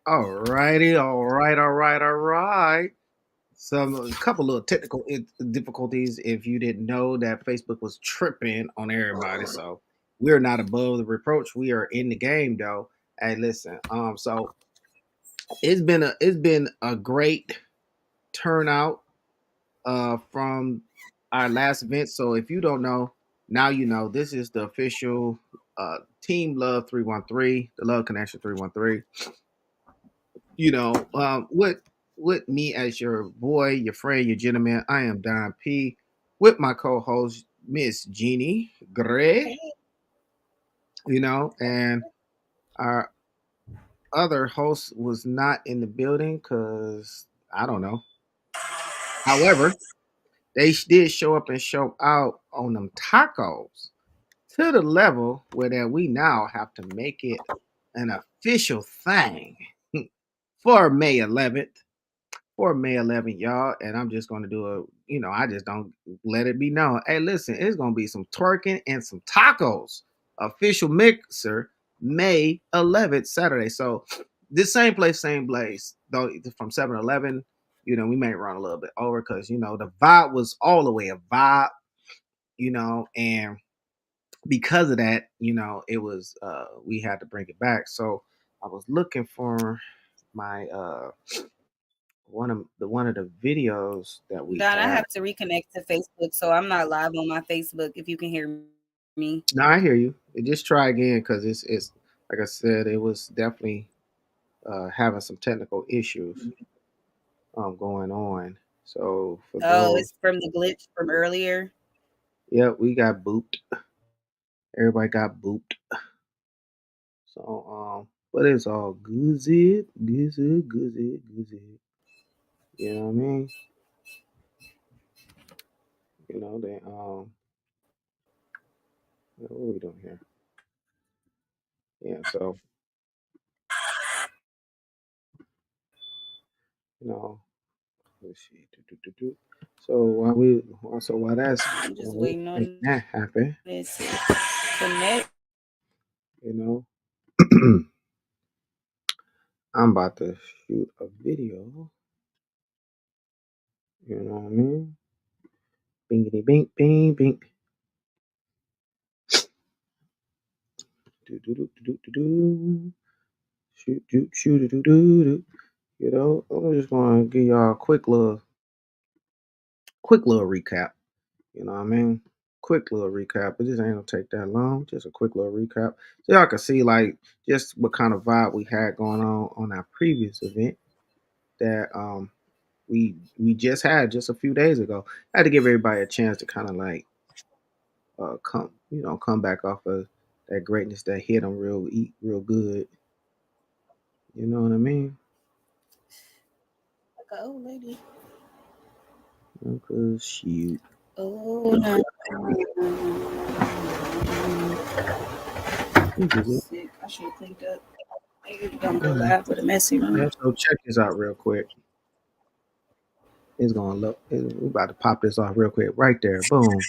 All right. Some a couple little technical difficulties. If you didn't know that Facebook was tripping on everybody, so we're not above the reproach. We are in the game, though. Hey, listen. So it's been a great turnout from our last event. So if you don't know, now you know. This is the official Team Love 313, the Love Connection 313. With me as your boy, your friend, your gentleman. I am Don P. With my co-host Miss Jeannie Gray. Hey, And our other host was not in the building because I don't know. However, they did show up and show out on them tacos to the level where that we now have to make it an official thing for May 11th. For May 11th, y'all. And I'm just going to do I just don't let it be known. Hey, listen, it's going to be some twerking and some tacos. Official mixer, May 11th, Saturday. So, this same place, same place, though, from 7-Eleven. We may run a little bit over because, the vibe was all the way a vibe, and because of that, it was, we had to bring it back. So, I was looking for my, one of the videos that we Don, I had. have to reconnect to Facebook, so I'm not live on my Facebook if you can hear me. No, I hear you. Just try again because it's like I said, it was definitely having some technical issues going on. So for Oh, those, it's from the glitch from earlier. yeah, we got booped. Everybody got booped. So but it's all good. You know what I mean? They what are we doing here? Yeah, so you know, let's see. So while that's I'm just while we waiting making on that happen, this connect. you know, I'm about to shoot a video. You know what I mean? Bingity bing bing bing. Do. Shoot do. I'm just gonna give y'all a quick little recap. You know what I mean? Quick little recap. But this ain't gonna take that long. Just a quick little recap, so y'all can see like just what kind of vibe we had going on our previous event that we just had just a few days ago. I had to give everybody a chance to kind of like come back off of that greatness that hit them real good. You know what I mean? Like an old lady. Cause shoot. Oh, no. Sick. I should have cleaned up. Maybe don't go Mhm. live with a messy room. Yeah, so check this out real quick. It's gonna look. We about to pop this off real quick, right there. Boom.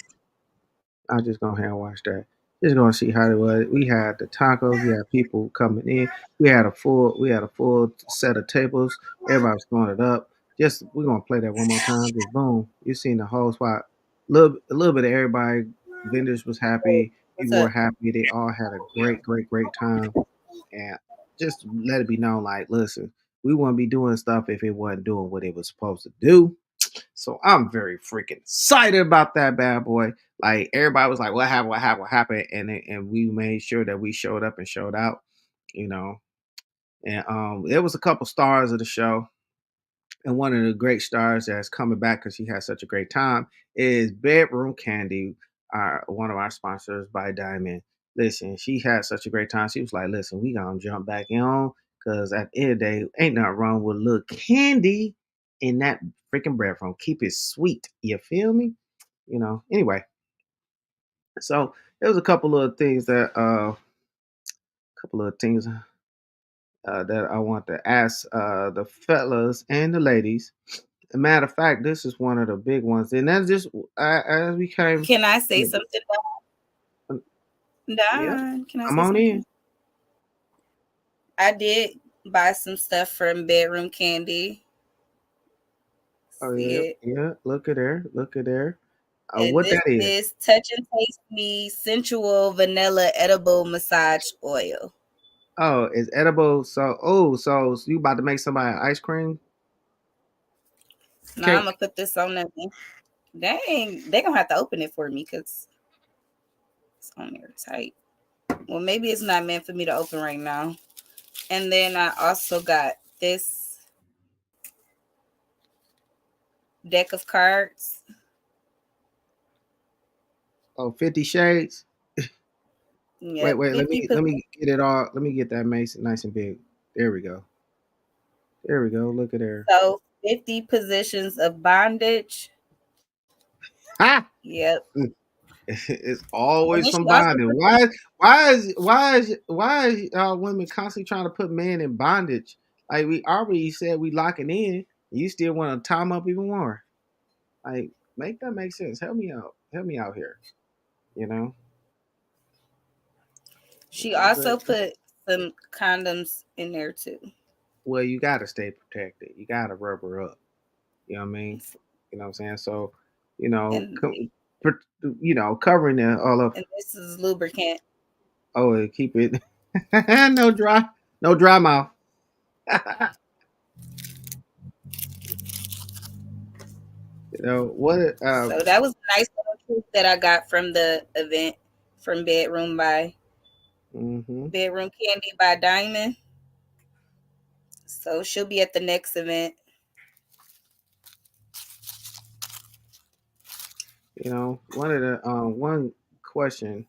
I just go ahead and watch that. Just gonna see how it was. We had the tacos. We had people coming in. We had a full set of tables. Everybody was throwing it up. Just we're gonna play that one more time. Just boom. You seen the whole spot. A little bit of everybody. Vendors was happy. What's People were up? happy. They all had a great time. And just let it be known, like, listen, we wouldn't be doing stuff if it wasn't doing what it was supposed to do. So I'm very freaking excited about that bad boy. Like everybody was like, "What happened? What happened? What happened?" And we made sure that we showed up and showed out. You know, and there was a couple stars of the show, and one of the great stars that's coming back because she had such a great time is Bedroom Candy, one of our sponsors by Diamond. Listen, she had such a great time. She was like, "Listen, we gonna jump back in because at the end of the day, ain't nothing wrong with a little candy in that freaking bread from. Keep it sweet. You feel me? Anyway, so there was a couple of things that I want to ask the fellas and the ladies. A matter of fact, this is one of the big ones, and that's just as we came. Can I say something? uh, Yeah, Don, can I come say on in. something? I did. buy some stuff from Bedroom Candy. Oh See yeah, it. yeah. Look at there. Look at there. And What this that is? is Touch and Taste Me Sensual Vanilla Edible Massage Oil. Oh, it's edible. So you about to make somebody ice cream Now I'm cake? gonna put this on them. Dang, they gonna have to open it for me because it's on there tight. Well, maybe it's not meant for me to open right now. And then I also got this deck of cards. Oh, 50 shades. Wait, Yep, wait. Let 50 me let me get it all. Let me get that mace nice and big. There we go. There we go. Look at there. so 50 positions of bondage. Ha! Yep. It's And always then she some also bonding. put some Why is women constantly trying to put men in bondage? Like we already said, we locking in. You still want to tie 'em up even more? Like make that make sense. Help me out. Help me out here. You know. she But also put some condoms in there too. well, you gotta stay protected. You gotta rubber up. You know what I mean? You know what I'm saying? So, you know, And covering the all of. and this is lubricant. Oh, keep it no dry, no dry mouth. You know what? So that was a nice little treat that I got from the event from hmm Bedroom Candy by Diamond. So she'll be at the next event. one of the one question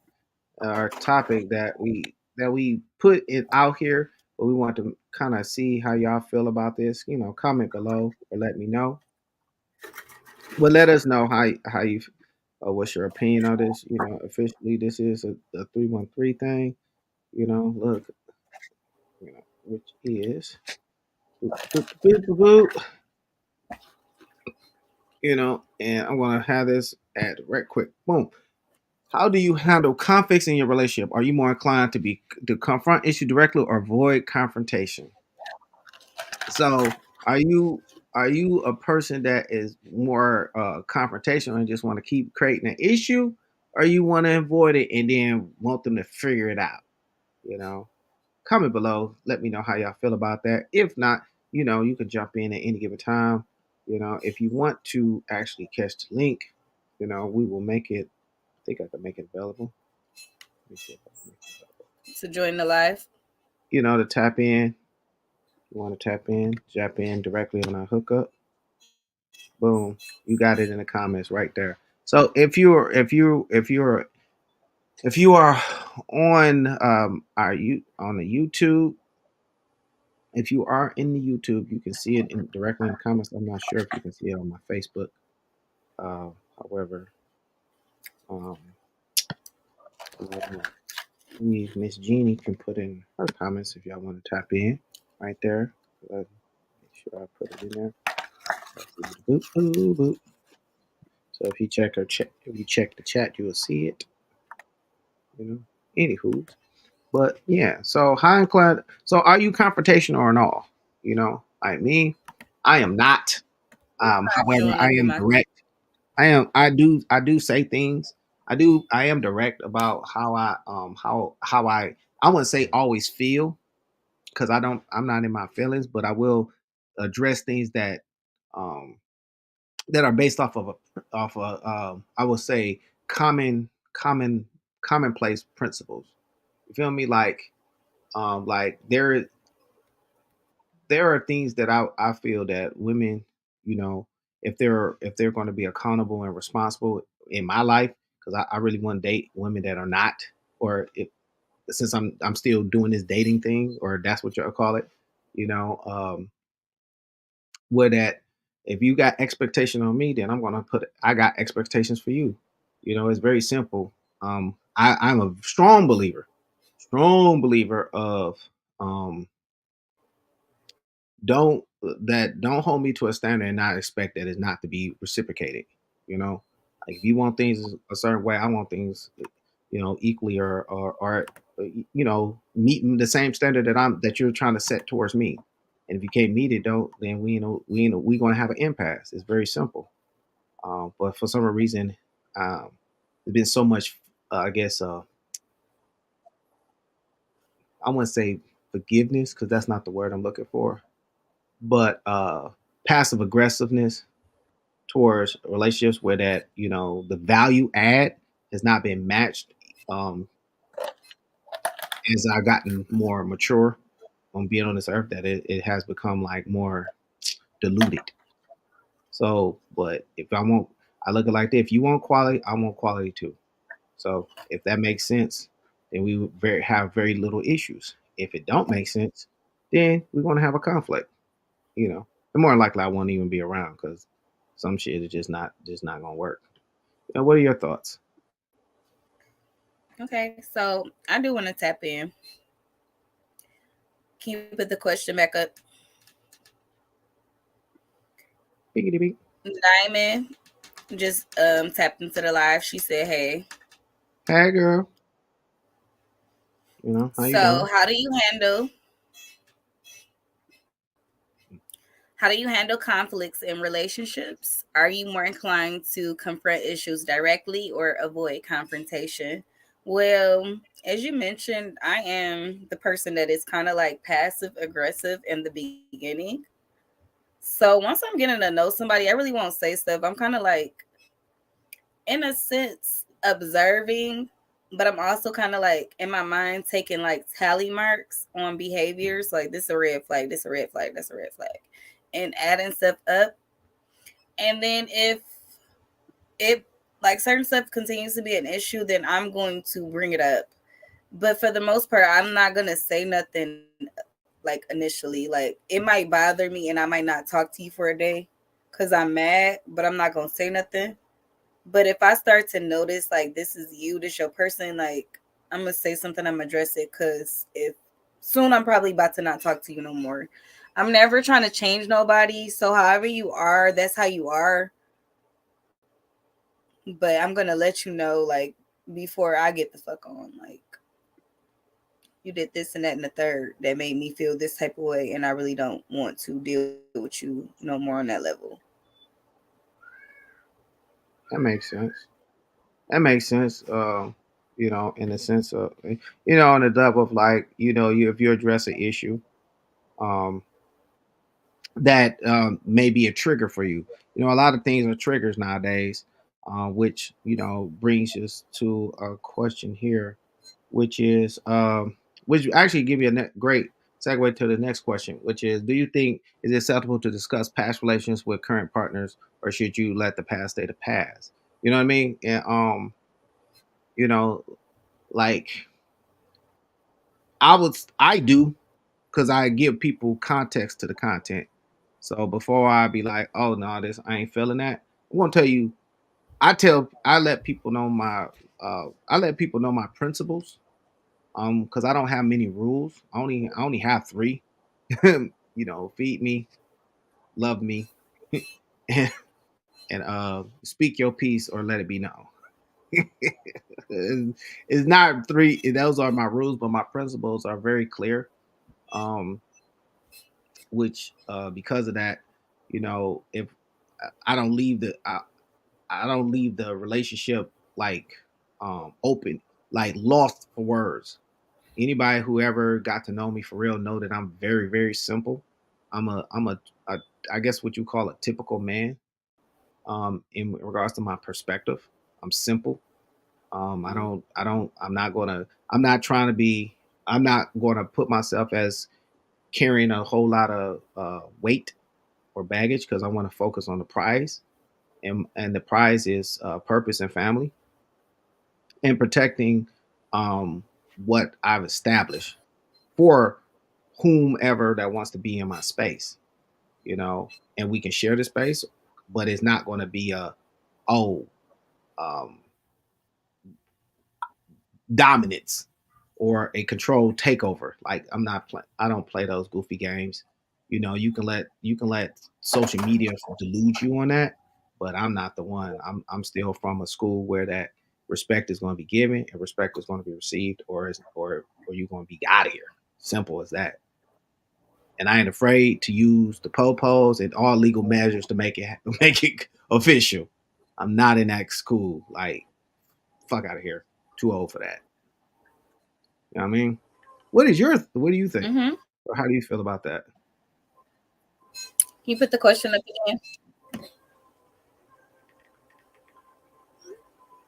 or topic that we put it out here, but we want to kind of see how y'all feel about this. Comment below or let me know. But let us know how you what's your opinion on this. Officially, this is a 313 thing. Look, which is boop, boop, boop, boop, boop, and I'm gonna have this at right quick. Boom. How do you handle conflicts in your relationship? Are you more inclined to confront issue directly or avoid confrontation? So, are you a person that is more confrontational and just want to keep creating an issue, or you want to avoid it and then want them to figure it out? You know, Comment below. Let me know how y'all feel about that. If not, you can jump in at any given time. If you want to actually catch the link, we will make it. I think I can make it available. Let me see if I can make it available. To join the live. To tap in. You want to tap in directly on our hookup. Boom, you got it in the comments right there. So if you are on our you on the YouTube, if you are in the YouTube, you can see it directly in the comments. I'm not sure if you can see it on my Facebook. However, um, Miss Jeannie can put in her comments if y'all want to tap in right there. Make sure I put it in there. Boop, boop, boop. So if you check the chat, you will see it. You know. Anywho, but yeah. So how inclined? So are you confrontational or no? Like me, I am not. Not However, doing I it with am my direct. I am. I do say things. I do. I am direct about how I wouldn't say always feel because I'm not in my feelings, but I will address things um that are based off of I will say common commonplace principles. You feel me? Like there are things that I feel that women, you know, if they're going to be accountable and responsible in my life, because I really want to date women that are not, or if since I'm still doing this dating thing, or that's what you'll call it, you know, where that if you got expectation on me, then I got expectations for you. It's very simple. I'm a strong believer of um don't hold me to a standard and not expect that it's not to be reciprocated. You know, like if you want things a certain way, I want things. equally, or meeting the same standard that you're trying to set towards me. And if you can't meet it, don't then we gonna have an impasse. It's very simple. But for some reason, um, there's been so much, I guess, I wouldn't say forgiveness because that's not the word I'm looking for, but passive aggressiveness towards relationships where that the value add has not been matched. Um, as I've gotten more mature on being on this earth, that it has become like more diluted. So, but if I want, I look at it like that. If you want quality, I want quality too. So, if that makes sense, then we would have very little issues. If it don't make sense, then we're gonna have a conflict. The more likely I won't even be around because some shit is just not gonna work. What are your thoughts? Okay, so I do want to tap in. Can you put the question back up? Biggity big. Diamond just tapped into the live. She said, "Hey, Hey girl, how you so doing? how do you handle conflicts in relationships? Are you more inclined to confront issues directly or avoid confrontation?" Well, as you mentioned, I am the person that is kind of like passive aggressive in the beginning. So once I'm getting to know somebody, I really won't say stuff. I'm kind of like, in a sense, observing, but I'm also kind of like in my mind taking like tally marks on behaviors. Like, this is a red flag, this is a red flag, that's a red flag, and adding stuff up. And then if like certain stuff continues to be an issue, then I'm going to bring it up. But for the most part, I'm not gonna say nothing like initially. Like, it might bother me and I might not talk to you for a day because I'm mad, but I'm not gonna say nothing. But if I start to notice like this is you, this your person, like, I'm gonna say something, I'm gonna address it, because if soon I'm probably about to not talk to you no more. I'm never trying to change nobody. So however you are, that's how you are. But I'm gonna let you know, like, before I get the fuck on, like, you did this and that and the third that made me feel this type of way, and I really don't want to deal with you no more on that level. That makes sense. That makes sense. In the sense of, on the level of like, if you address an issue, um, that may be a trigger for you. A lot of things are triggers nowadays, which brings us to a question here, which is which actually give you a great segue to the next question, which is: do you think is it acceptable to discuss past relations with current partners, or should you let the past stay the past? You know what I mean? And you know, like I do because I give people context to the content. So before I be like, oh no, this I ain't feeling that. I'm gonna tell you. I let people know my principles. Because I don't have many rules. I only have three. Feed me, love me, and, speak your piece or let it be known. It's not three. Those are my rules, but my principles are very clear. Um, which because of that, if I don't leave I don't leave the relationship like open, like lost for words. Anybody who ever got to know me for real know that I'm very, very simple. I'm a I guess what you call a typical man. In regards to my perspective, I'm simple. I'm not trying to be. I'm not going to put myself as carrying a whole lot of weight or baggage because I want to focus on the prize, and the prize is purpose and family and protecting what I've established for whomever that wants to be in my space, and we can share the space, but it's not going to be oh um, dominance or a controlled takeover. Like I don't play those goofy games. You can let social media delude you on that, but I'm not the one. I'm still from a school where that respect is going to be given and respect is going to be received, or you're going to be out of here. Simple as that. And I ain't afraid to use the popos and all legal measures to make it make it official. I'm not in that school. Like, fuck out of here. Too old for that. You know what I mean? What do you think? Mm-hmm. Or how do you feel about that? Can you put the question up again?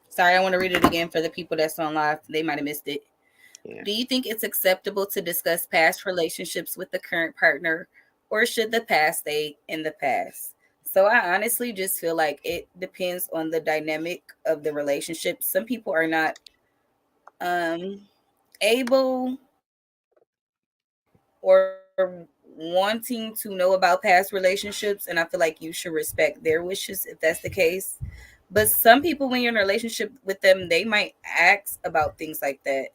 Sorry, I want to read it again for the people that's on live. They might have missed it. Yeah. Do you think it's acceptable to discuss past relationships with the current partner, or should the past stay in the past? So I honestly just feel like it depends on the dynamic of the relationship. Some people are not um able or wanting to know about past relationships, and I feel like you should respect their wishes if that's the case. But some people, when you're in a relationship with them, they might ask about things like that.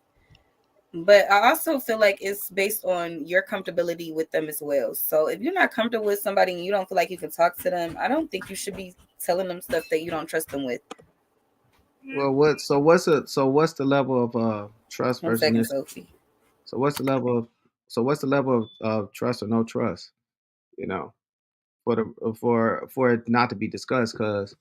But I also feel like it's based on your comfortability with them as well. So if you're not comfortable with somebody and you don't feel like you can talk to them, I don't think you should be telling them stuff that you don't trust them with. Well, what's the level of trust One versus second, this? Sophie. So what's the level of what's the level of trust or no trust? You know, for it not to be discussed. Because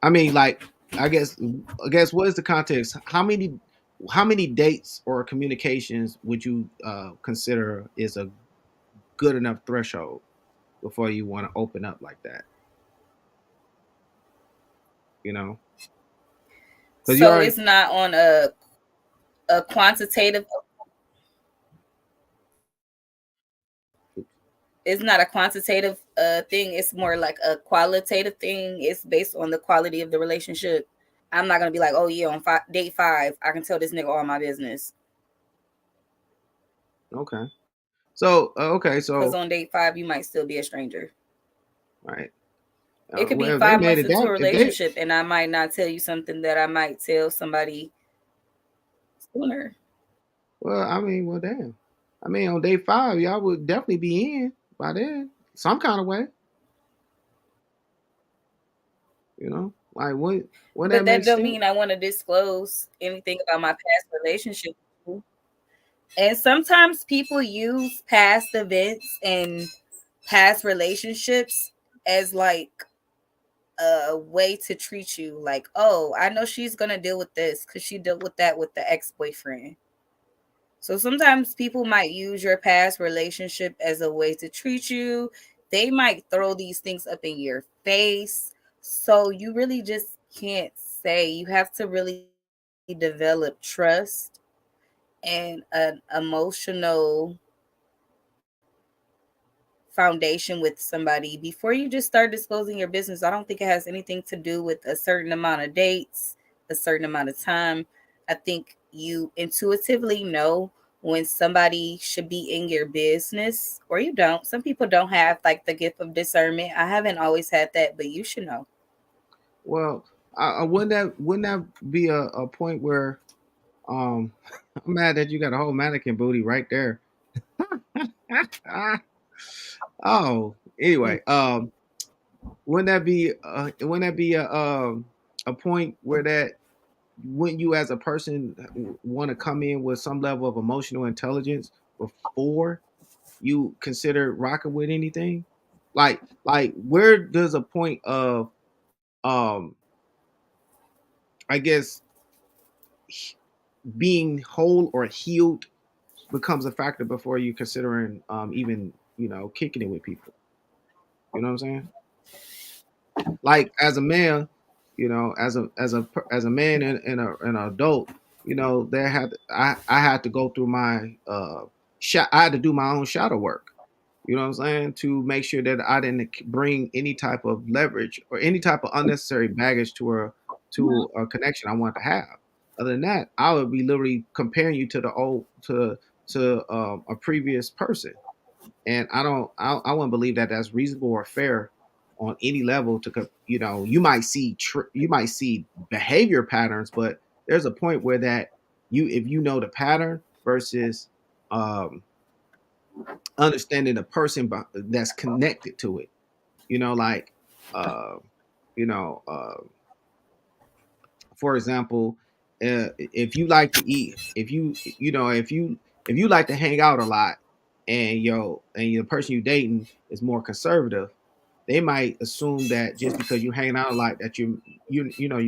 I mean, like, I guess what is the context? How many dates or communications would you consider is a good enough threshold before you want to open up like that? You know, because you So already it's not on a quantitative, it's not a quantitative thing. It's more like a qualitative thing. It's based on the quality of the relationship. I'm not gonna be like, oh yeah, on date five, I can tell this nigga all my business. okay. So okay, Because so on date five, you might still be a stranger. right. It could be Well, if they 5 months made it into a that, if they relationship, and I might not tell you something that I might tell somebody sooner. well, I mean, well, damn. I mean, on day five, y'all would definitely be in by then, some kind of way. Like when that But that makes don't sense. mean I want to disclose anything about my past relationship. And sometimes people use past events and past relationships as like a way to treat you. Like, oh, I know she's gonna deal with this because she dealt with that with the ex-boyfriend. So sometimes people might use your past relationship as a way to treat you. They might throw these things up in your face. So you really just can't say. You have to really develop trust and an emotional foundation with somebody before you just start disclosing your business. I don't think it has anything to do with a certain amount of dates, a certain amount of time. I think you intuitively know when somebody should be in your business or you don't. Some people don't have like the gift of discernment. I haven't always had that, but you should know. Well, wouldn't that be a point where um I'm mad that you got a whole mannequin booty right there. Oh, anyway, wouldn't that be a point where that wouldn't you as a person want to come in with some level of emotional intelligence before you consider rocking with anything? Like where does a point of um I guess being whole or healed becomes a factor before you considering even kicking it with people. You know what I'm saying? Like as a man, as a man and an adult, I had to go through my I had to do my own shadow work. You know what I'm saying? To make sure that I didn't bring any type of leverage or any type of unnecessary baggage to a connection I want to have. Other than that, I would be literally comparing you to the old to a previous person, and I wouldn't believe that that's reasonable or fair on any level. You might see behavior patterns, but there's a point where that if you know the pattern versus um understanding the person that's connected to it. Like, uh, you know, uh, for example, if you like to eat, if you know if you like to hang out a lot, and the person you dating is more conservative, they might assume that just because you're hanging out a lot that you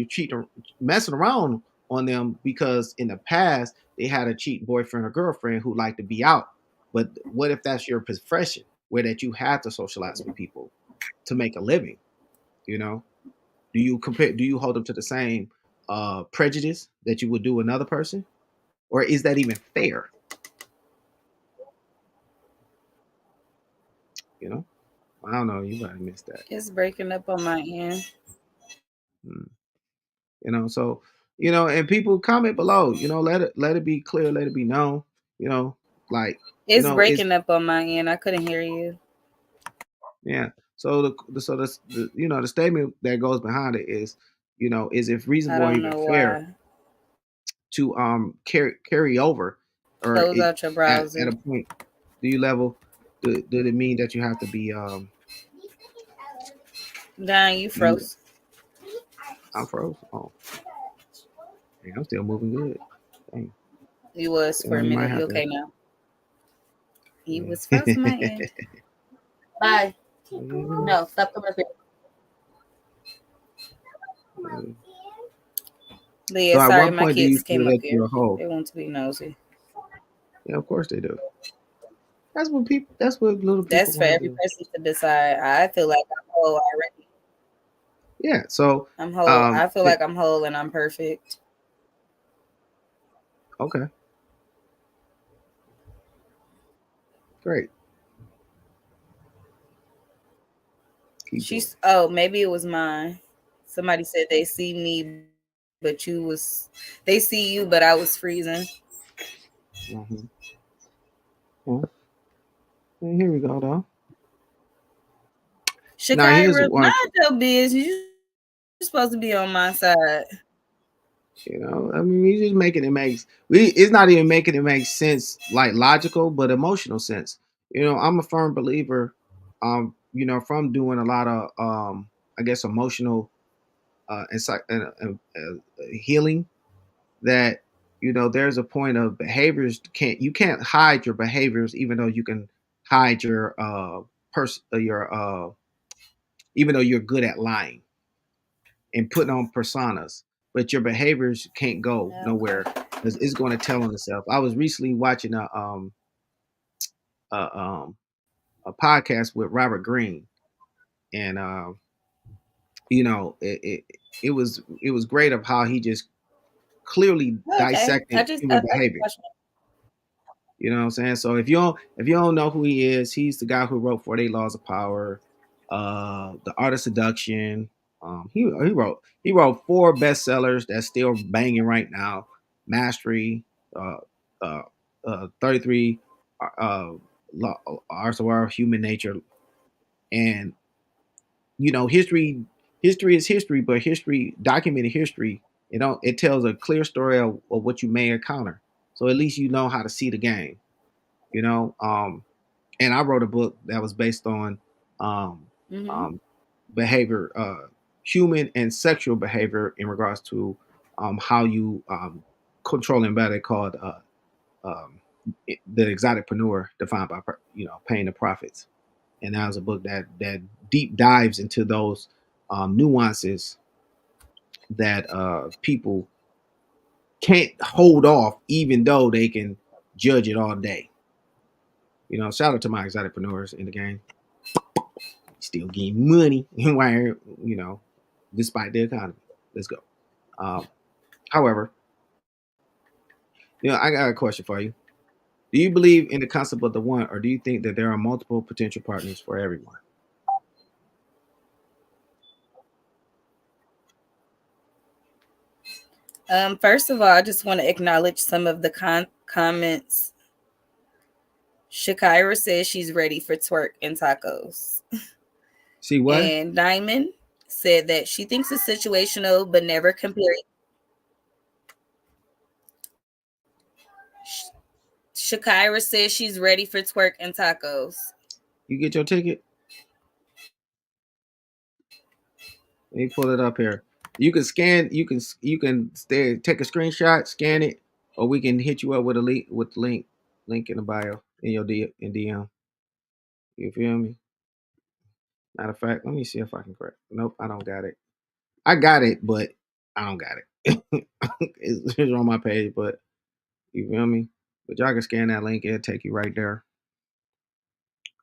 cheating, messing around on them, because in the past they had a cheating boyfriend or girlfriend who liked to be out. But what if that's your profession, where that you have to socialize with people to make a living? You know, do you hold them to the same prejudice that you would do another person, or is that even fair? You know, I don't know. You might have missed that. It's breaking up on my end. Mm. So and people comment below. Let it be clear, let it be known. You know, like It's it's breaking up on my end. I couldn't hear you. yeah. So the statement that goes behind it is, is it I reasonable or don't even know fair why. to carry over, or Close out your at browser. a point, do you level, did it mean that you have to be Don, you you froze. I'm froze. Oh, dang, I'm still moving good. Dang. You was for a You might minute. You have to. okay now? You was Yeah. frozen my end. Bye. No, stop coming up here. But yeah, So at sorry, what my point do you kids feel came up that here. you're a hoe? They want to be nosy. Yeah, of course they do. That's what little people That's for want to every do. person to decide. I feel like I'm whole already. Yeah. So I'm whole. um I feel it, like I'm whole and I'm perfect. okay, great. Keep doing Maybe it was mine. Somebody said they see me, but they see you, but I was freezing. it. Yeah. And here we go though. Now here's Shakira, one. mind your business. You're supposed to be on my side. I mean, he's just making it makes we. It's not even making it make sense, like logical, but emotional sense. I'm a firm believer. From doing a lot of I guess emotional healing, that there's a point of behaviors, you can't hide your behaviors, even though you can hide your person your even though you're good at lying and putting on personas, but your behaviors can't go nowhere, Okay. because it's going to tell on itself. I was recently watching a, um, a podcast with Robert Greene, and it was great of how he just clearly Okay. dissected I human just behavior. You know what I'm saying? So if you don't know who he is, he's the guy who wrote 48 Laws of Power, The Art of Seduction. He wrote four bestsellers that's still banging right now: Mastery, uh, uh, 33 uh, Arts of Our Human Nature, and history is history, but documented history, it tells a clear story of what you may encounter. So at least you know how to see the game. you know um and I wrote a book that was based on um Mm-hmm. um behavior, human and sexual behavior, in regards to how you controlling better, called um the exoticpreneur, defined by paying the profits. And that was a book that deep dives into those nuances that people can't hold off, even though they can judge it all day. Shout out to my exoticpreneurs in the game, still getting money while despite the economy. Let's go. Um, However, I got a question for you. Do you believe in the concept of the one, or do you think that there are multiple potential partners for everyone? First of all, I just want to acknowledge some of the comments. Shakira says she's ready for twerk and tacos. See what? And Diamond said that she thinks it's situational, but never compare. Shakira says she's ready for twerk and tacos. You get your ticket? Let me pull it up here. You can scan. You can stay, take a screenshot, scan it, or we can hit you up with a link with the link in the bio in your DM. You feel me? Matter of fact, let me see if I can correct. Nope, I don't got it. I got it, but I don't got it. It's on my page, but you feel me? But y'all can scan that link. It'll take you right there.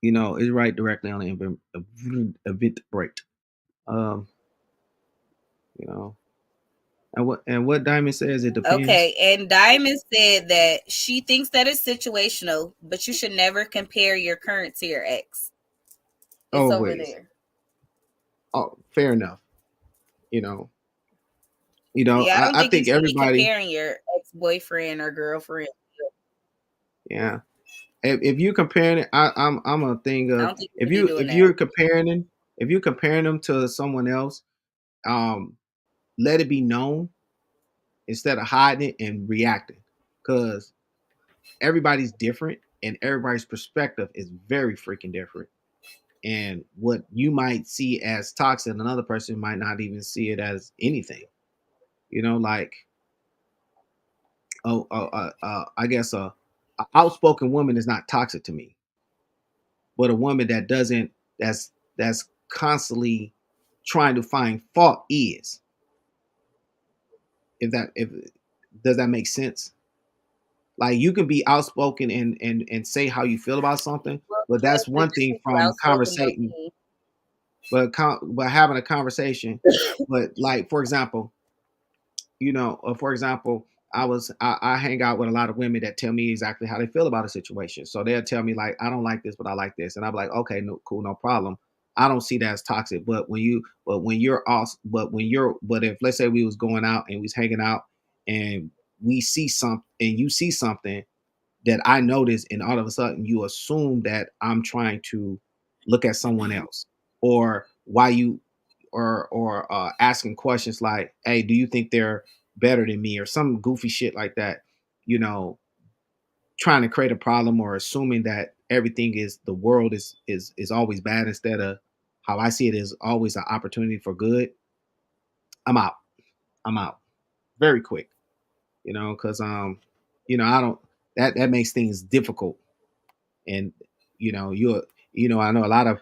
It's right directly on the event break. Um, you know, and what Diamond says it depends. Okay, and Diamond said that she thinks that it's situational, but you should never compare your current to your ex. It's over Always. there. Oh, fair enough. You know, Yeah, I don't I think you think should be everybody, comparing your ex boyfriend or girlfriend. yeah. If you comparing it, I'm a thing I of don't think you if should be you doing if that. you're comparing them if you're comparing them to someone else, um, let it be known instead of hiding it and reacting, because everybody's different and everybody's perspective is very freaking different. And what you might see as toxic, another person might not even see it as anything. Like, I guess a outspoken woman is not toxic to me, but a woman that doesn't that's constantly trying to find fault is. If does that make sense? Like, you can be outspoken and say how you feel about something, Well, but yeah, that's but one just thing because you from outspoken don't conversating, mean but having a conversation. But, like, for example, for example, I hang out with a lot of women that tell me exactly how they feel about a situation. So they'll tell me, like, I don't like this, but I like this, and I'm like, okay, no, cool, no problem. I don't see that as toxic. But if, let's say, we was going out and we was hanging out, and we see something and you see something that I notice, and all of a sudden you assume that I'm trying to look at someone else, or why you, or asking questions like, "Hey, do you think they're better than me?" or some goofy shit like that. You know, trying to create a problem, or assuming that everything is the world is always bad, instead of how I see it is always an opportunity for good. I'm out. I'm out very quick. Because I don't, that makes things difficult. And you're I know a lot of,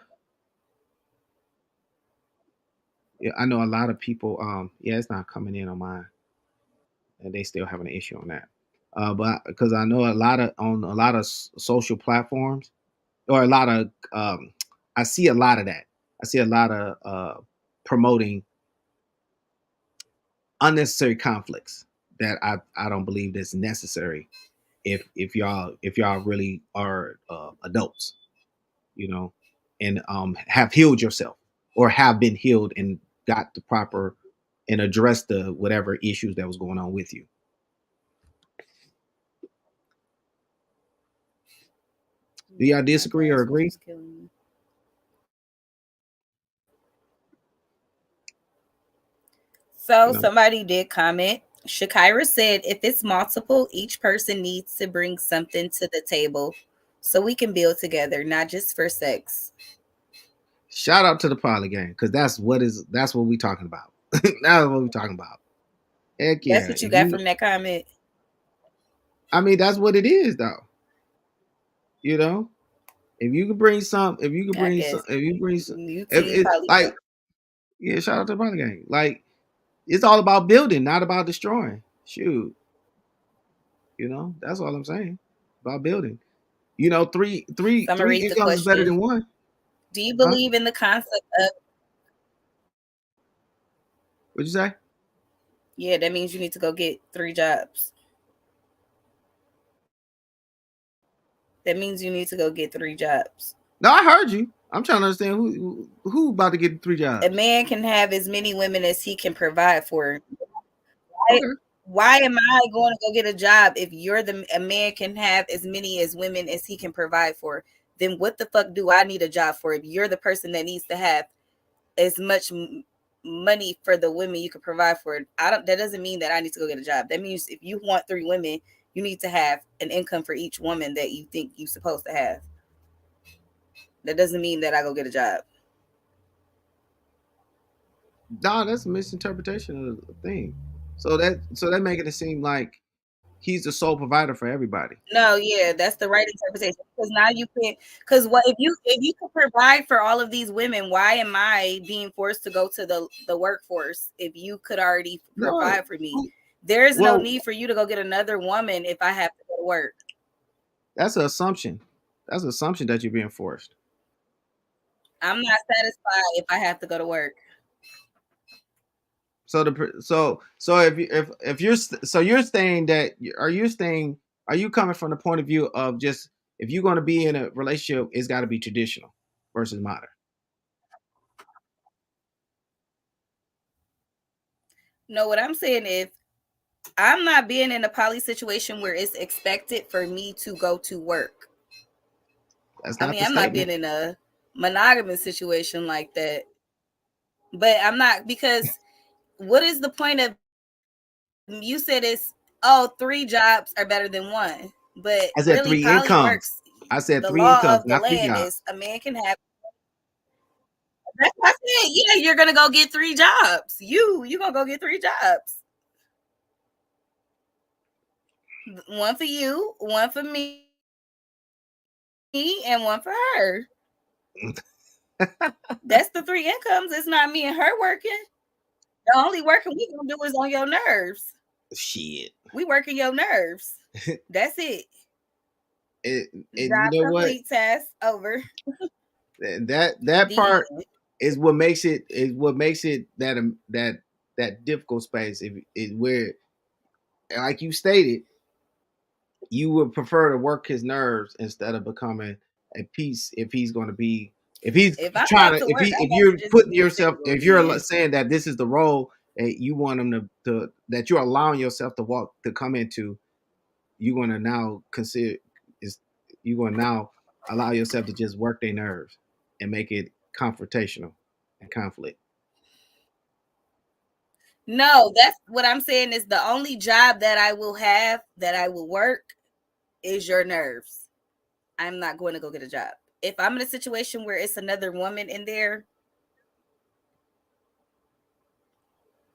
yeah, I know a lot of people. Yeah, it's not coming in on mine, and they still having an issue on that. But because I know a lot of social platforms, or a lot of, I see a lot of that. I see a lot of promoting unnecessary conflicts that I don't believe that's necessary. If y'all really are adults, you know, and have healed yourself, or have been healed and got the proper, and addressed the whatever issues that was going on with you. Do y'all my disagree or password agree? is killing me. So You know, somebody did comment. Shakira said, if it's multiple, each person needs to bring something to the table so we can build together, not just for sex. shout out to the poly gang, because that's what we talking about. That's what we talking about. Heck That's yeah. what you got from that comment. I mean, that's what it is, though. You know, I guess if you bring some, you if team it probably like, yeah, shout out to the poly gang. Like, it's all about building, not about destroying. Shoot, that's all I'm saying. About building. Three, So three, I'm gonna three read the incomes is better question. than one, Do you huh? believe in the concept of, What'd you say? yeah, that means you need to go get 3 jobs. That means you need to go get 3 jobs. No, I heard you. I'm trying to understand who about to get 3 jobs. A man can have as many women as he can provide for. Why, Okay. why am I going to go get a job if you're a man can have as many as women as he can provide for? Then what the fuck do I need a job for if you're the person that needs to have as much money for the women you can provide for? I don't. That doesn't mean that I need to go get a job. That means if you want 3 women, you need to have an income for each woman that you think you're supposed to have. That doesn't mean that I go get a job. Nah, that's a misinterpretation of the thing. So that making it seem like he's the sole provider for everybody. No, yeah, that's the right interpretation. Because now you can, because what if you could provide for all of these women, why am I being forced to go to the workforce if you could already No, provide for me? There is no well, need for you to go get another woman if I have to go to work. that's an assumption. That's an assumption that you're being forced. I'm not satisfied if I have to go to work. So if you're so you're saying that are you coming from the point of view of just if you're going to be in a relationship, it's got to be traditional versus modern? No, what I'm saying is I'm not being in a poly situation where it's expected for me to go to work. That's I not mean, the I'm not being statement. in a monogamous situation like that. But I'm not because what is the point of you said it's oh 3 jobs are better than one, but I said really three poly incomes. works. I said The three law incomes, of the not three land jobs. is a man can have. That's what I said. Yeah, you're gonna go get 3 jobs. You gonna go get 3 jobs. One for you, one for me, and one for her. That's the 3 incomes. It's not me and her working. The only working we gonna do is on your nerves. Shit. We working your nerves. That's it. And you Job know what? complete. Task over. That The part is what makes it that difficult space. If is where, like you stated, you would prefer to work his nerves instead of becoming a piece. If he's going to be, if he's if I'm trying going to, to work, I if got to you're just putting be yourself, single. if you're Yeah. saying that this is the role that you want him to that you're allowing yourself to walk to come into, you're going to now consider is you're going to now allow yourself to just work their nerves and make it confrontational and conflict. No, that's what I'm saying is the only job that I will have that I will work is your nerves. I'm not going to go get a job. If I'm in a situation where it's another woman in there,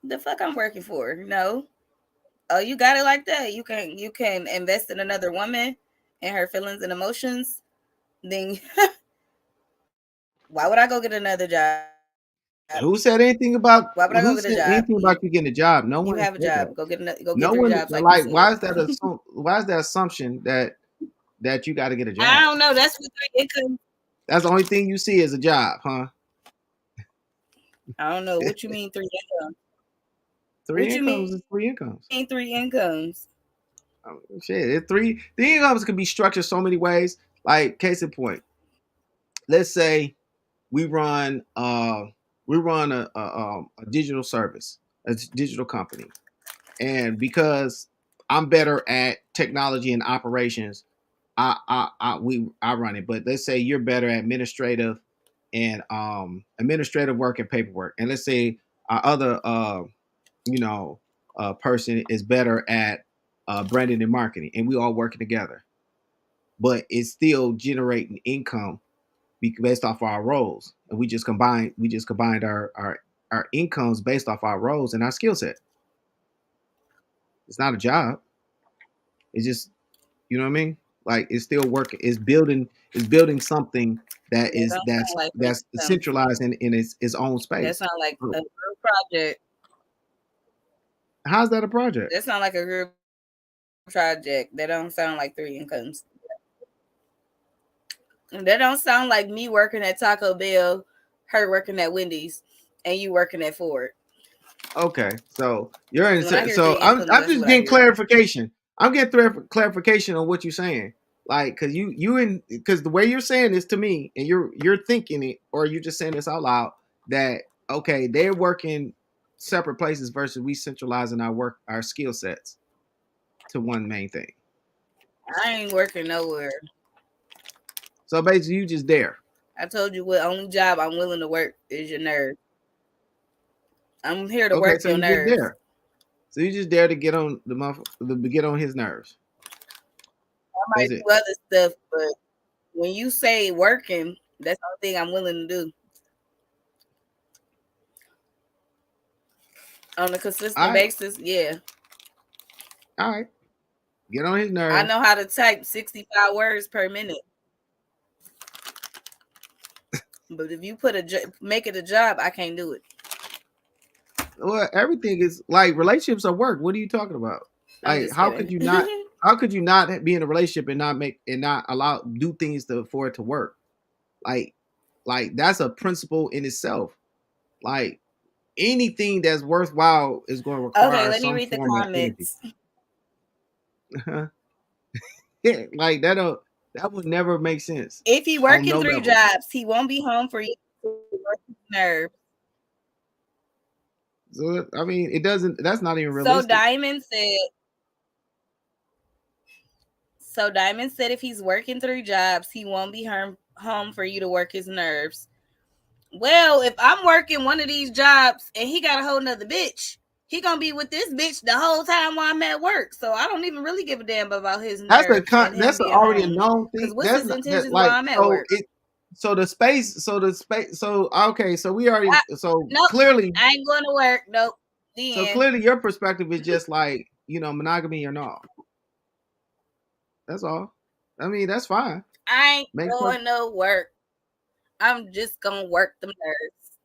the fuck I'm working for? No. Oh, you got it like that. You can invest in another woman and her feelings and emotions. Then why would I go get another job? Who said anything Why would I about go get a job? who said anything about you getting a job? No You one have a said job. that. Go get No three one jobs like you like said. why is that assumption that you got to get a I job? don't know. That's what it could. That's the only thing you see is a job, huh? I don't know what you mean 3 incomes. Three What you incomes mean is three incomes. 3 incomes? Shit, three incomes can be structured so many ways. Like case in point, let's say we run uh we run a digital service, a digital company, and because I'm better at technology and operations, I run it. But let's say you're better at administrative work and paperwork, and let's say our other you know person is better at branding and marketing, and we all working together. But it's still generating income based off our roles, and we just combined our incomes based off our roles and our skill set. It's not a job. It's just you know what I mean. Like it's still working. It's building something that That is don't that's sound like three that's incomes. centralized in its own That space. sound like So a group project. how's that a project? That sound like a group project. That don't sound like 3 incomes. That don't sound like me working at Taco Bell, her working at Wendy's, and you working at Ford. Okay, so you're in. When I hear So three I'm incomes, I'm that's just what I getting hear. clarification. I'm getting clarification on what you're saying. Like, cause because the way you're saying this to me, and you're thinking it, or you're just saying this out loud that okay, they're working separate places versus we centralizing our skill sets to one main thing. I ain't working nowhere. So basically, you just there. I told you what only job I'm willing to work is your nerve. I'm here to Okay, work so your you just nerves. there. So you just there to get on to get on his nerves. I That's might it. do other stuff, but when you say working, that's the only thing I'm willing to do. On a All consistent right, basis, yeah. all right. Get on his I nerves. know how to type 65 words per minute. But if you make it a job, I can't do it. Well, everything is like relationships are work. What are you talking about? I'm Like, just kidding. how could you not be in a relationship and not make and not allow do things to for it to work? Like, like that's a principle in itself. Like anything that's worthwhile is going to Okay, require let me some read the form of energy. comments. Yeah, like that would never make sense If he on working no three level. jobs, he won't be home for you to work his nerves. So I mean, it doesn't. That's not even So realistic. Diamond said. So Diamond said if he's working three jobs, he won't be home for you to work his nerves. Well, if I'm working one of these jobs and he got a whole nother bitch, he gonna be with this bitch the whole time while I'm at work. So I don't even really give a damn about his nerves and him That's being already a home. known Cause thing. what's That's his not that intentions while like I'm at so work? it the space so okay so we already I, so nope, clearly I ain't going to work. Nope. so The end. clearly your perspective is just like monogamy or not. That's all. I mean that's fine. I ain't Makes perfect. going to work. I'm just gonna work the nerves.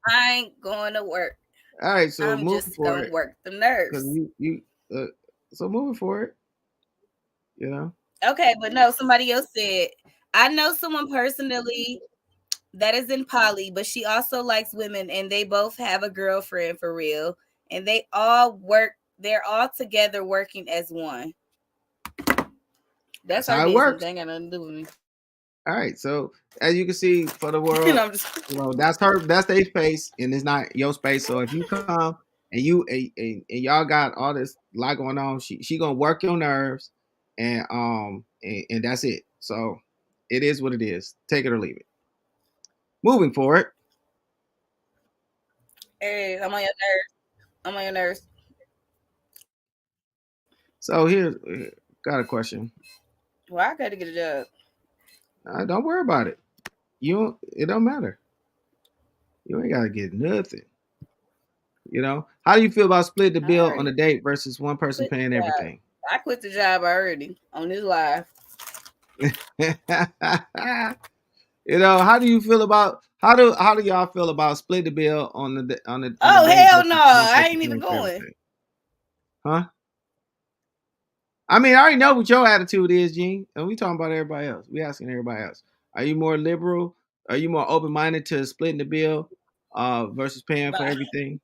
I ain't going to work. All right, so I'm moving just for gonna it work the because nerves. you uh, so moving for it. You know. Okay, but no, somebody else said, I know someone personally that is in poly, but she also likes women and they both have a girlfriend for real. And they're all together working as one. That's That's our how it business. works. They ain't got nothing to do with me. All right. So as you can see, for the And world, I'm just that's their space, and it's not your space. So if you come and y'all got all this lot going on, she gonna work your nerves, and that's it. So it is what it is. Take it or leave it. Moving forward. hey, I'm on your nerves. I'm on your nerves. So here, got a question. Well, I gotta get a job. Don't worry about it. You don't, it don't matter. You ain't gotta get nothing. How do you feel about split the I bill on already a date versus one person quit the paying job. everything? I quit the job already on this live. How do you feel about how do y'all feel about split the bill on the Oh date hell no! versus one I person ain't even paying for going. everything? Huh? I mean, I already know what your attitude is, Gene, and we talking about everybody else. We asking everybody else. Are you more liberal? Are you more open minded to splitting the bill, versus paying for Bye. everything?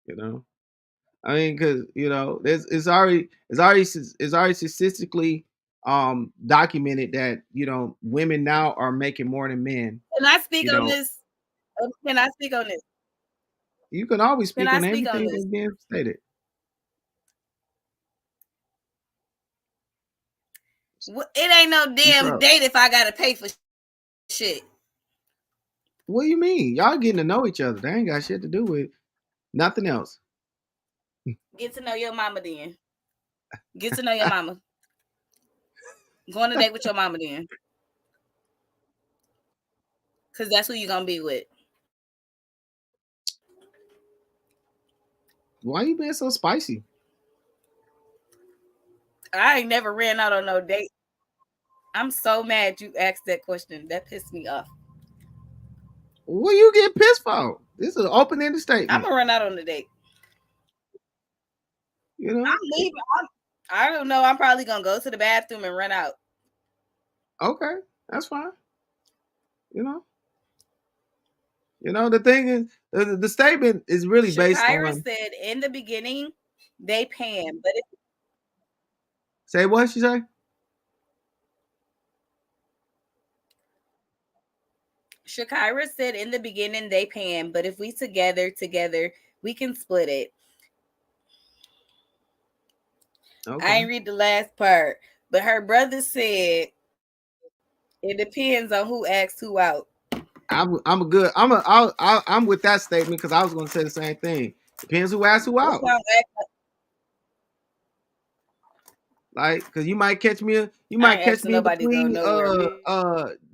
You know, I mean, because it's already statistically documented that women now are making more than men. Can I speak You on know, this? Can I speak on this? you can always Can speak I on speak on everything this? that's being stated. It ain't no Speak damn up. date if I gotta pay for shit. What do you mean? Y'all getting to know each other. They ain't got shit to do with nothing else. Get to know your mama then. Get to know your mama. Go on a date with your mama then. Cause that's who you gonna be with. Why you being so spicy? I ain't never ran out on no date. I'm so mad you asked that question. That pissed me off. What you get pissed for? This is an open-ended I'm statement. gonna run out on the date. You know? I'm leaving. I don't know. I'm probably gonna go to the bathroom and run out. Okay, that's fine. You know. The thing is, the statement is really based Shakira on. said in the beginning they paying, but Say what she say? Shakira said in the beginning they paying, but if we together, we can split it. I Okay. ain't read the last part, but her brother said it depends on who asks who out. I'm a good. I'm with that statement because I was going to say the same thing. Depends who asks who That's out. why I'm Like, cause you I might ain't catch asking me in nobody to go between nowhere.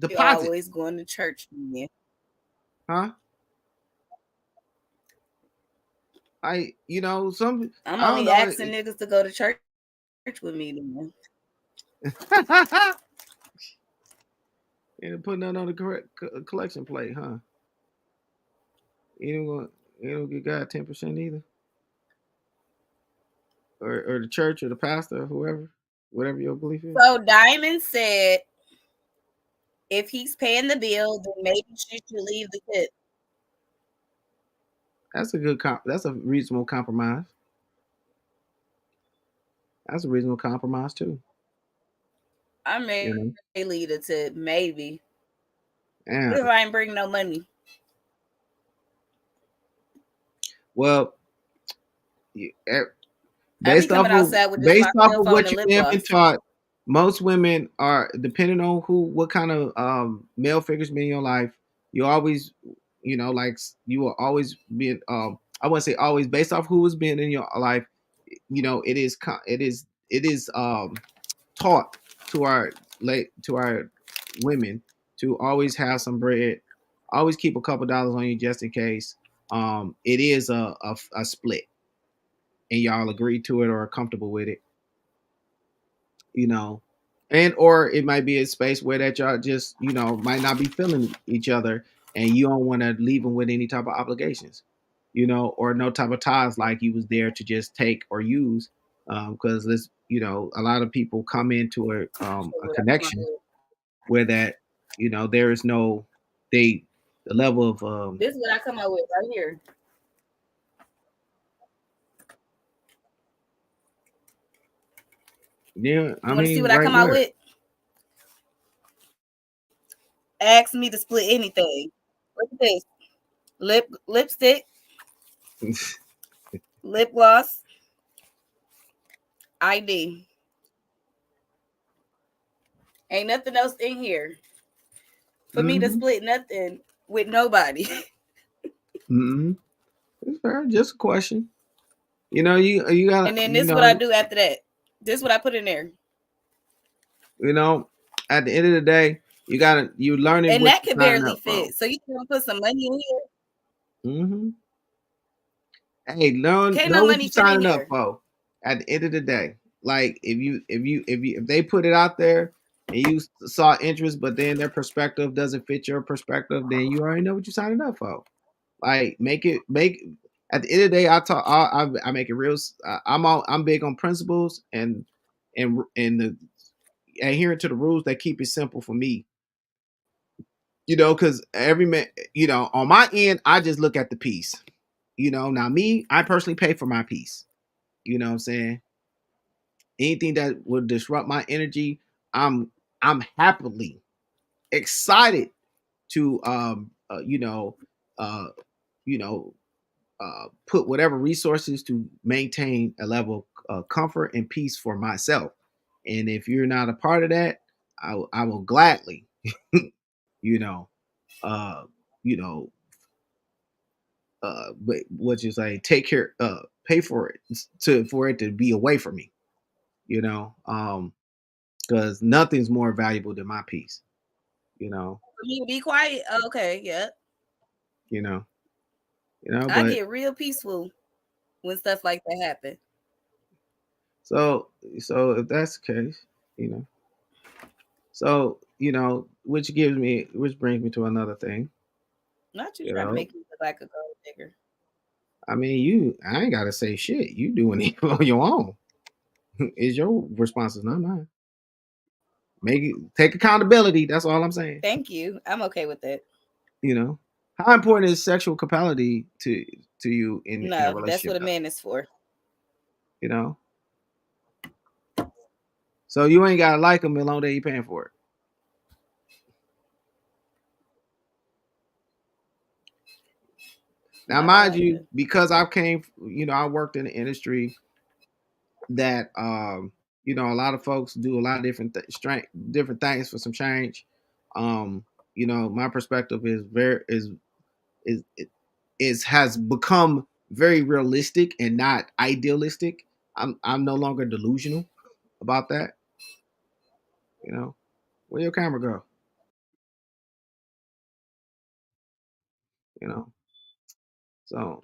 We always deposits, going to church. Yeah. huh? Some I'm I don't only know. asking niggas to go to church with me. Then. And putting that on the correct collection plate, huh? You don't want you don't get God 10% either, or the church or the pastor or whoever, whatever your belief is. So Diamond said, if he's paying the bill, then maybe she should leave the tip. That's a reasonable compromise. That's a reasonable compromise too. I You may know, leave the tip, maybe. What if and I ain't bring no money? well, you- eh, I be based off coming of outside with just my based off cell of phone what and you lip may have been gloss. taught, most women are depending on what kind of male figures be in your life. You always, like you will always be. I wouldn't say always based off who has been in your life. It is taught to our women to always have some bread, always keep a couple dollars on you just in case. It is a split, and y'all agree to it or are comfortable with it, you know. And or it might be a space where that y'all just might not be feeling each other, and you don't want to leave them with any type of obligations, or no type of ties like you was there to just take or use. Because a lot of people come into a connection where that there is no they the level of This is what I come out with right here. yeah, I You want to see mean, what I right come out there. with? Ask me to split anything. Look at this: lipstick, lip gloss, ID. Ain't nothing else in here for me to Hmm. split nothing with nobody. Hmm. It's fair, just a question. You got And then this is what I do after that. This is what I put in there. you know at the end of the day, you learning And what that you're could signing barely up for. fit. So you can put some money in here. Hmm. Hey, learn Can't know no what money you're fit in signing up here. for. At the end of the day, like if they put it out there and you saw interest, but then their perspective doesn't fit your perspective, then you already know what you're signing up for. Like make at the end of the day, I make it real. I'm big on principles and the adhering to the rules that keep it simple for me. Because every man, on my end, I just look at the piece. Now me, I personally pay for my piece. You know what I'm saying? Anything that would disrupt my energy, I'm I'm happily excited to uh you know put whatever resources to maintain a level of comfort and peace for myself. And if you're not a part of that, I will gladly, you know, uh, you know, but what you say, take care, pay for it for it to be away from me, because nothing's more valuable than my peace, you know, For me to be quiet. Okay, yeah. you know, I but get real peaceful when stuff like that happen. so if that's the case, you know, so which brings me to another thing, Not you you trying to know. make me look like a gold digger. I mean, I ain't gotta say shit. You doing it on your own. It's your responses, not mine. Take accountability. That's all I'm saying. Thank you. I'm okay with that. You know, how important is sexual compatibility to you in a No, that's what relationship, a though? man is for. You know, so you ain't gotta like them as long as you paying for it. Now, Not gonna mind lie to you, you. because I worked in the industry that a lot of folks do a lot of different things for some change. Um, my perspective is very is has become very realistic and not idealistic. I'm no longer delusional. about that? You know, where your camera go? You know, so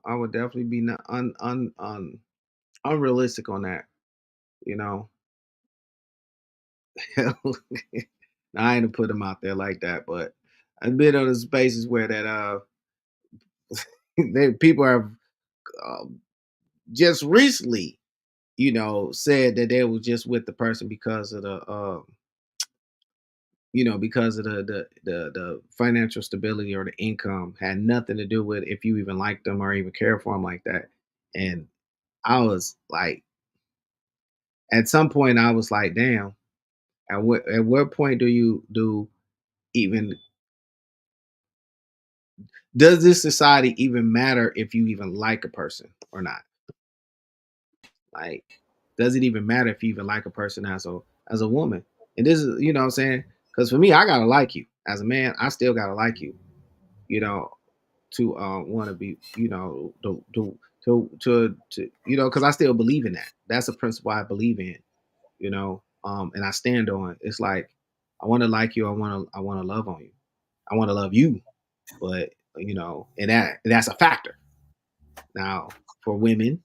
I would definitely be not unrealistic on that. You know, I ain't to put them out there like that, but I've been on the spaces where that people have just recently, said that they was just with the person because of the because of the financial stability or the income, had nothing to do with if you even liked them or even care for them like that. And I was like, at some point, I was like, damn. At what point do even does this society even matter if you even like a person or not? Like, does it even matter if you even like a person as a woman? And this is, what I'm saying? Because for me, I gotta like you. As a man, I still gotta like you. You know, to want to be, because I still believe in that. That's a principle I believe in. And I stand on. It's like I want to like you. I want to love on you. I want to love you. But and that's a factor. Now, for women,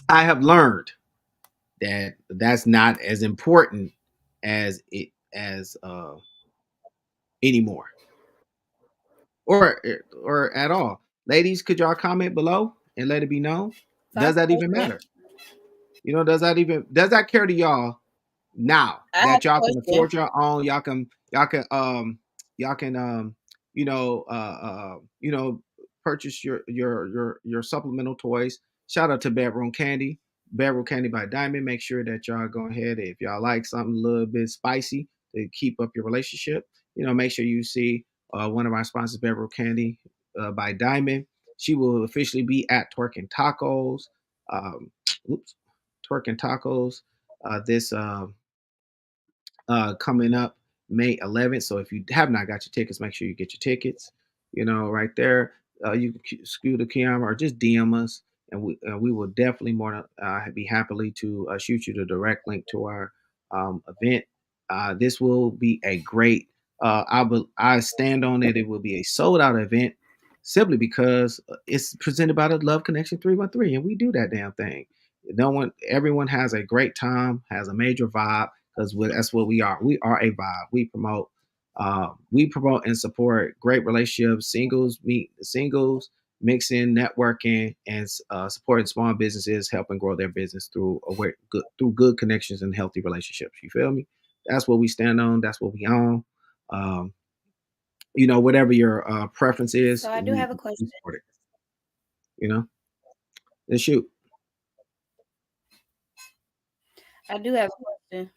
I have learned that that's not as important as anymore, or at all. Ladies, could y'all comment below and let it be known? So I have Does a that even question. matter? Does that care to y'all now I have that a y'all can question. afford your own? Y'all can you know uh purchase your supplemental toys. Shout out to Bedroom Candy by Diamond. Make sure that y'all go ahead, if y'all like something a little bit spicy to keep up your relationship. Make sure you see one of our sponsors, Bedroom Candy by Diamond. She will officially be at Twerk and Tacos. Um, oops, Twerk and Tacos. This coming up May 11th. So if you have not got your tickets, make sure you get your tickets. Right there. You can scoot the camera or just DM us, and we will definitely more be happily to shoot you the direct link to our event. This will be a great. I stand on it. It will be a sold out event simply because it's presented by the Love Connection 313, and we do that damn thing. Everyone has a great time, has a major vibe because that's what we are. We are a vibe. We promote and support great relationships. Singles meet singles, mixing, networking, and supporting small businesses, helping grow their business through good connections and healthy relationships. You feel me? That's what we stand on. That's what we own. Um, whatever your preference is, So I do we, have a we question. support it. You know, then shoot. I do have a question.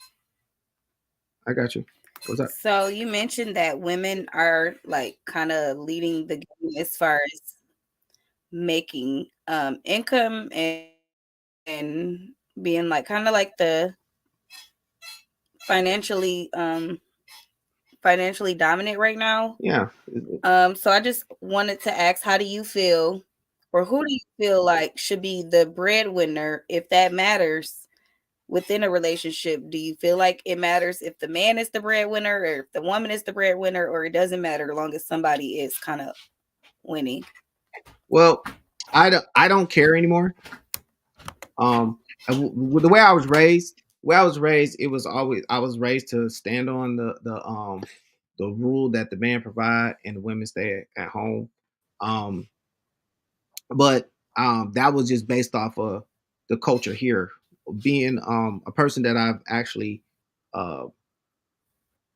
I got you. What's up? So you mentioned that women are like kind of leading the game as far as making income and being like kind of like the financially financially dominant right now. Yeah. So I just wanted to ask, how do you feel, or who do you feel like should be the breadwinner, if that matters within a relationship? Do you feel like it matters if the man is the breadwinner, or if the woman is the breadwinner, or it doesn't matter as long as somebody is kind of winning? Well, I don't care anymore. The way I was raised, it was always I was raised to stand on the rule that the man provide and the women stay at home. Um, but that was just based off of the culture here. Being a person that I've actually uh,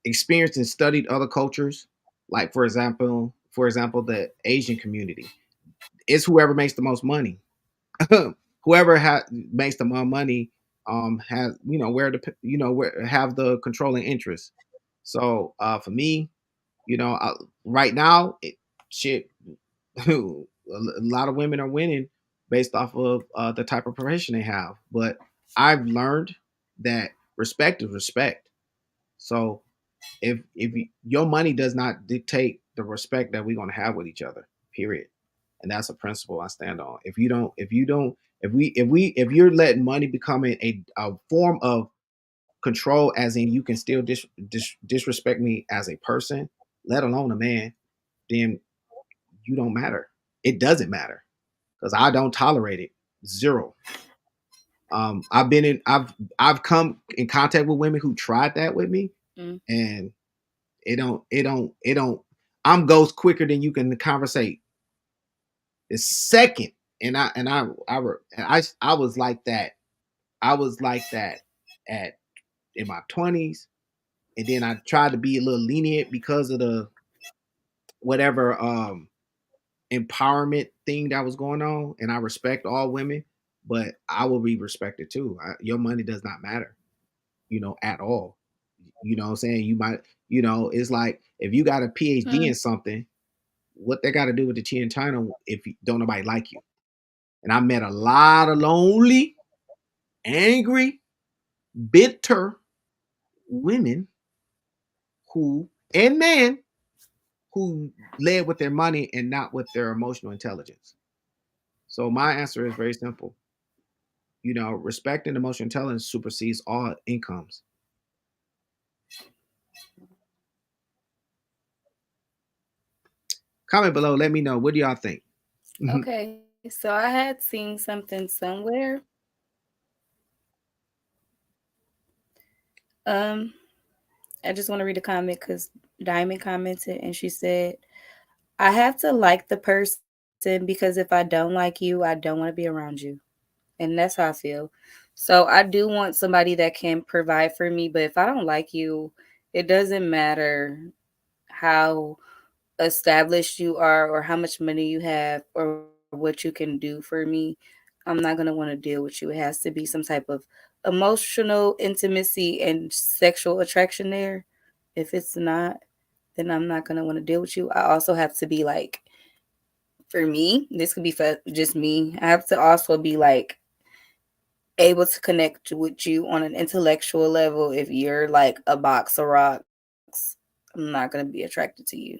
experienced and studied other cultures, like for example, the Asian community. It's whoever makes the most money. Whoever makes the more money has where have the controlling interest. So for me, right now, shit, a lot of women are winning based off of the type of profession they have. But I've learned that respect is respect. So if your money does not dictate the respect that we're going to have with each other, period. And that's a principle I stand on. If you're letting money becoming a form of control, as in you can still disrespect me as a person, let alone a man, then you don't matter. It doesn't matter because I don't tolerate it. Zero. I've come in contact with women who tried that with me, Mm. and it don't. I'm ghost quicker than you can conversate. The second, and I was like that. I was like that at in my 20s, and then I tried to be a little lenient because of the whatever empowerment thing that was going on. And I respect all women, but I will be respected too. Your money does not matter, at all. You know what I'm saying? You might, it's like if you got a PhD Mm. in something, what they got to do with the tea in China if you, don't nobody like you? And I met a lot of lonely, angry, bitter women who and men who led with their money and not with their emotional intelligence. So my answer is very simple. Respect and emotional intelligence supersedes all incomes. Comment below. Let me know. What do y'all think? Okay, so I had seen something somewhere. Um, I just want to read a comment because Diamond commented and she said, I have to like the person because if I don't like you, I don't want to be around you. And that's how I feel. So I do want somebody that can provide for me, but if I don't like you, it doesn't matter how established you are or how much money you have or what you can do for me. I'm not going to want to deal with you. It has to be some type of emotional intimacy and sexual attraction there. If it's not, then I'm not going to want to deal with you. I also have to be like, for me, this could be for just me. I have to also be like able to connect with you on an intellectual level. If you're like a box of rocks, I'm not going to be attracted to you.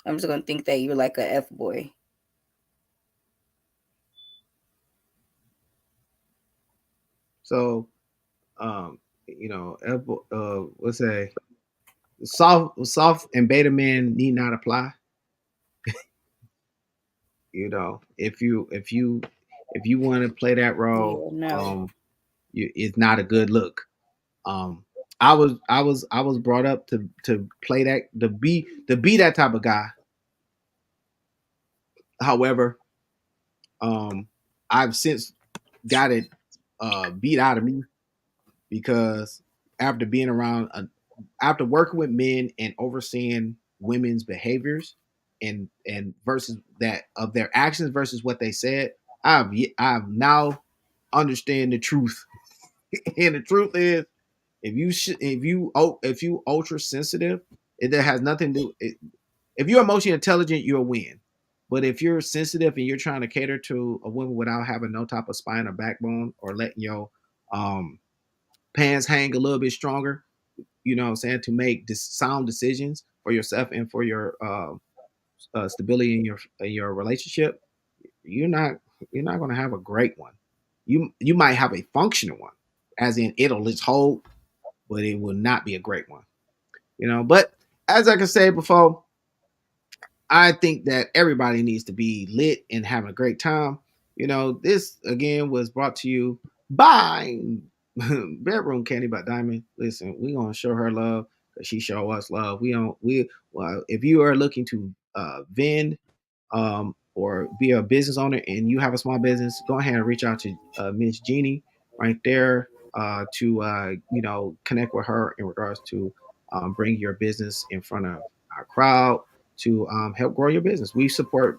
I'm just going to think that you're like a F boy. So, let's say soft and beta men need not apply. If you want to play that role, Yeah, no. it's not a good look. Um, I was brought up to play that to be that type of guy. However, um, I've since got it beat out of me because after being around, after working with men and overseeing women's behaviors and versus that of their actions versus what they said, I've now understand the truth, and the truth is, if you ultra sensitive, it that has nothing to do. If you're emotionally intelligent, you'll win. But if you're sensitive and you're trying to cater to a woman without having no type of spine or backbone, or letting your um, pants hang a little bit stronger, what I'm saying, to make sound decisions for yourself and for your stability in your relationship, you're not you're not going to have a great one. You might have a functional one, as in it'll just hold, but it will not be a great one. But as I can say before, I think that everybody needs to be lit and having a great time. This again was brought to you by Bedroom Candy by Diamond. Listen, we gonna show her love because she show us love. We don't we well, if you are looking to vend or be a business owner and you have a small business, go ahead and reach out to Miss Jeannie right there to connect with her in regards to bring your business in front of our crowd to help grow your business. We support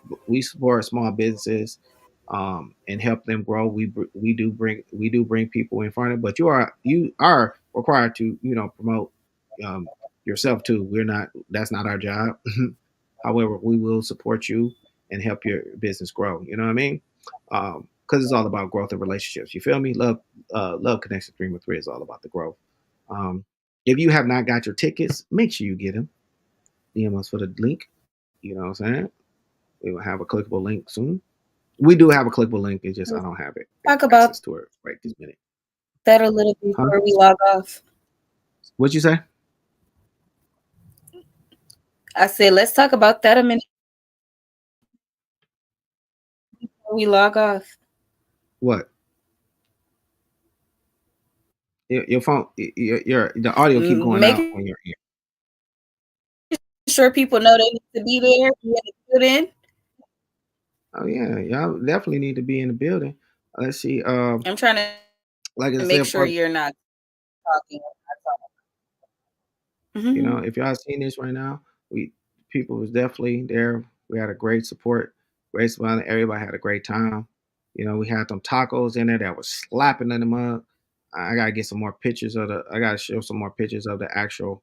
small businesses and help them grow. We do bring people in front of, but you are required to promote um, yourself too. We're not. That's not our job. However, we will support you and help your business grow. You know what I mean? Because it's all about growth and relationships. You feel me? Love Connection 313 is all about the growth. Um, if you have not got your tickets, make sure you get them. DM us for the link. You know what I'm saying? We will have a clickable link soon. We do have a clickable link. It's just I Let's don't have it talk about access to it right this minute. that a little Huh? before we log off. What'd you say? I said, let's talk about that a minute before we log off. What? Your phone, your the audio keep going out Making on your ear. sure people know they need to be there, be in the building. Oh yeah, y'all definitely need to be in the building. Let's see. I'm trying to Like I make said, sure for you're not talking. Mhm. if y'all seen this right now, we people was definitely there. We had a great support, great support. Everybody had a great time. We had them tacos in there that was slapping in the mug. I gotta get some more pictures of the. I gotta show some more pictures of the actual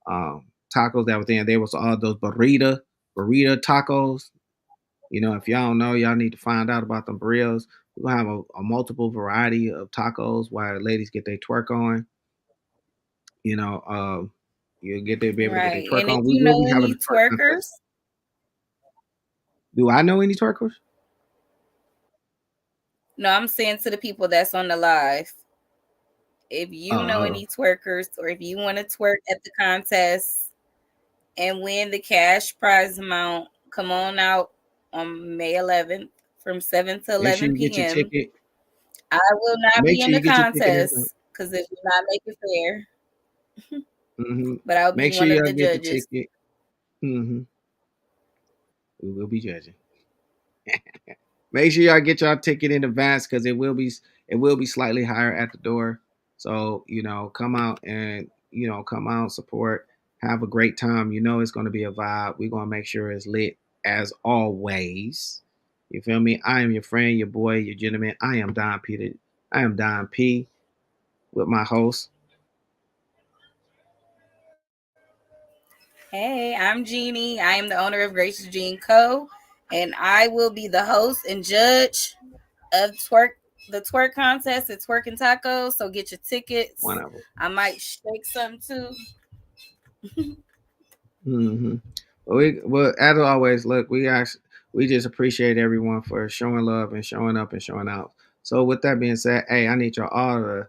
um, tacos that was in. There was all those burrito tacos. If y'all don't know, y'all need to find out about them burritos. We're gonna have a multiple variety of tacos while ladies get their twerk on. You know, you'll be able to get their Right. twerk And if on. We you will know be having a any twerk contest. twerkers, Do I know any twerkers? no, I'm saying to the people that's on the live, if Oh, you know any twerkers or if you want to twerk at the contest and win the cash prize amount, come on out on May 11th from 7 to make sure 11 you get your p.m. ticket. I will not Make be in sure the you get your ticket in. contest because it will not make it fair, Mm-hmm. but I'll be Make sure one of y'all the get the judges. ticket. Mm-hmm. We will be judging. Make sure y'all get y'all ticket in advance because it will be slightly higher at the door. So come out and come out support, have a great time. It's going to be a vibe. We're going to make sure it's lit as always. You feel me? I am your friend, your boy, your gentleman. I am Don Peter. I am Don P with my host. Hey, I'm Jeannie. I am the owner of Gracious Jean Co. And I will be the host and judge of the twerk contest at Twerk and Tacos. So get your One tickets. of them. I might shake some too. Mm-hmm. Well, as always, look, we just appreciate everyone for showing love and showing up and showing out. So with that being said, hey, I need y'all all to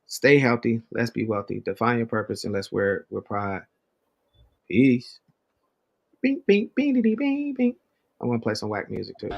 stay healthy. Let's be wealthy. Define your purpose and let's wear it with pride. Peace. Bing, bing, bing, bing, bing, bing. I'm gonna play some whack music too.